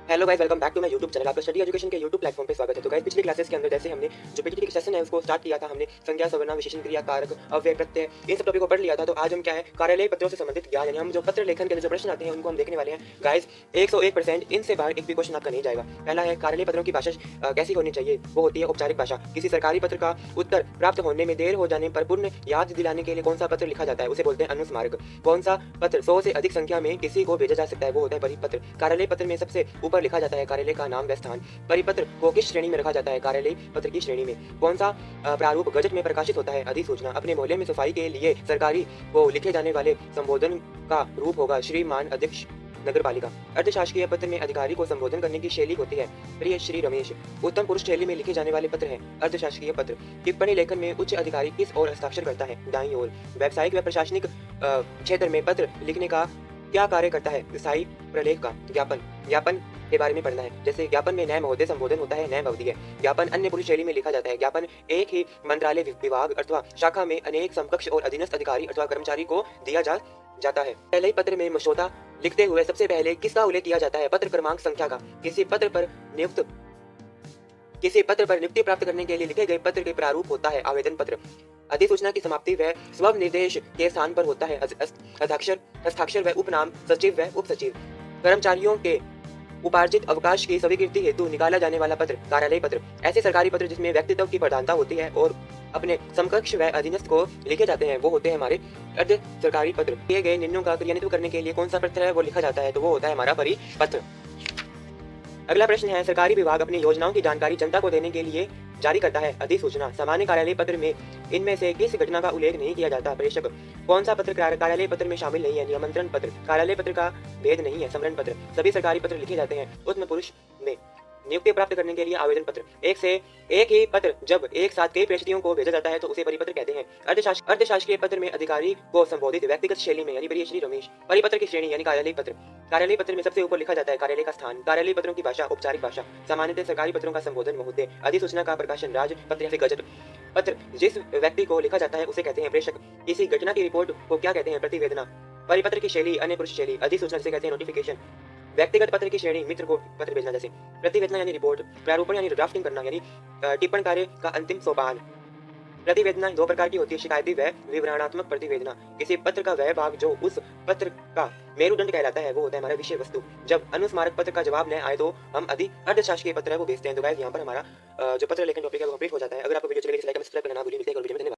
Hello guys, welcome back to my YouTube channel. आपका study education के YouTube platform पे स्वागत है। तो गाइस, पिछली क्लासेस के अंदर जैसे हमने जो पीटीटी के सेशन है उसको स्टार्ट किया था, हमने संज्ञा, सर्वनाम, विशेषण, क्रिया, कारक, अव्यय, प्रत्यय, इन सब टॉपिक को पढ़ लिया था। तो आज हम क्या है, कार्यालय पत्रों से संबंधित ज्ञान, यानी हम जो पत्र लेखन के अंदर जो प्रश्न आते हैं उनको हम देखने वाले हैं। गाइस, 101% इनसे बाहर एक भी क्वेश्चन आपका नहीं जाएगा। पहला है, कार्यालय पत्रों की भाषा कैसी होनी चाहिए? वो होती है औपचारिक भाषा। किसी सरकारी पत्र का उत्तर प्राप्त होने में देर हो जाने पर पुनः याद दिलाने के लिए कौन सा पत्र लिखा जाता है? उसे बोलते हैं अनुस्मारक। कौन सा पत्र 100 से अधिक संख्या में किसी को भेजा जा सकता है? वो होता है परिपत्र। कार्यालय पत्र में सबसे ऊपर लिखा जाता है कार्यालय का नाम व स्थान। परिपत्र को किस श्रेणी में रखा जाता है? कार्यालय पत्र की श्रेणी में। कौन सा प्रारूप गजट में प्रकाशित होता है? अधिसूचना। अपने मोहल्ले में सफाई के लिए सरकारी को लिखे जाने वाले संबोधन का रूप होगा श्रीमान अध्यक्ष नगरपालिका। अर्थशास्त्रीय पत्र में अधिकारी को संबोधन करने की शैली होती है प्रिय श्री रमेश। उत्तम पुरुष शैली में लिखे जाने वाले पत्र हैं अर्थशास्त्रीय पत्र। टिप्पणी लेखन में उच्च अधिकारी किस ओर हस्ताक्षर करता है? दाईं ओर। व्यावसायिक व प्रशासनिक क्षेत्र में पत्र लिखने का क्या कार्य करता है? स्थायी प्रलेख का। ज्ञापन। ज्ञापन के बारे में पढ़ना है। जैसे ज्ञापन में नए महोदय संबोधन होता है, नए अवधि है। ज्ञापन अन्य पुरुष शैली में लिखा जाता है। ज्ञापन एक ही मंत्रालय, विभाग अथवा शाखा में अनेक समकक्ष और अधीनस्थ अधिकारी अथवा कर्मचारी को दिया जाता है। पहले पत्र में मसौदा लिखते हुए सबसे पहले किसका उल्लेख किया जाता है? पत्र क्रमांक संख्या का। किसी पत्र पर नियुक्ति प्राप्त करने के लिए लिखे गए पत्र के प्रारूप होता है आवेदन पत्र। अधिसूचना की समाप्ति व स्व निर्देश के स्थान पर होता है हस्ताक्षर व उपनाम, सचिव व उप सचिव। कर्मचारियों के उपार्जित अवकाश की स्वीकृति हेतु निकाला जाने वाला पत्र कार्यालय पत्र। ऐसे सरकारी पत्र जिसमें व्यक्तित्व की प्रधानता होती है और अपने समकक्ष व अधीनस्थ को लिखे जाते हैं वो होते हैं हमारे अर्ध सरकारी पत्र। किए गए निर्णयों का क्रियान्वित करने के लिए कौन सा पत्र है वो लिखा जाता है? तो वो होता है हमारा परिपत्र। अगला प्रश्न है, सरकारी विभाग अपनी योजनाओं की जानकारी जनता को देने के लिए जारी करता है अधिसूचना। सामान्य कार्यालय पत्र में इनमें से किस घटना का उल्लेख नहीं किया जाता? प्रेषक। कौन सा पत्र कार्यालय पत्र में शामिल नहीं है? निमंत्रण पत्र। कार्यालय पत्र का भेद नहीं है स्मरण पत्र। सभी सरकारी पत्र लिखे जाते हैं उत्तम पुरुष में। नियुक्ति प्राप्त करने के लिए आवेदन पत्र। एक ही पत्र जब एक साथ कई प्रेषितों को भेजा जाता है तो उसे परिपत्र कहते हैं। अर्थशास्त्रीय पत्र में अधिकारी को संबोधित व्यक्तिगत शैली में, यानी प्रिय श्री रमेश। परिपत्र की श्रेणी यानी कार्यालय पत्र। कार्यालय पत्र में सबसे ऊपर लिखा जाता है कार्यालय का स्थान। कार्यालय पत्रों की भाषा औपचारिक भाषा। सामान्यतः सरकारी पत्रों का संबोधन महोदय। अधिसूचना का प्रकाशन राजपत्र या फिर गजट पत्र। जिस व्यक्ति को लिखा जाता है उसे कहते हैं प्रेषक। किसी घटना की रिपोर्ट को क्या कहते हैं? प्रतिवेदना। परिपत्र की शैली अन्य पुरुष शैली। अधिसूचना से कहते हैं नोटिफिकेशन। व्यक्तिगत पत्र की श्रेणी मित्र को पत्र भेजना। जैसे प्रतिवेदना यानी रिपोर्ट, प्रारूपण यानी ड्राफ्टिंग करना, यानी टिप्पण कार्य का अंतिम सोपान। प्रतिवेदना दो प्रकार की होती है, शिकायती व विवरणात्मक प्रतिवेदना। किसी पत्र का वह भाग जो उस पत्र का मेरुदंड कहलाता है वो होता है हमारा विषय वस्तु। जब अनुस्मारक पत्र का जवाब न आए तो हम अर्थशास्त्रीय पत्र है वो भेजते हैं। तो गाइस, यहाँ पर हमारा जो पत्र लेखन टॉपिक है वो कंप्लीट हो जाता है। अगर आपको वीडियो चली तो लाइक, सब्सक्राइब करना ना भूलिए। मिलते हैं अगले वीडियो में। धन्यवाद।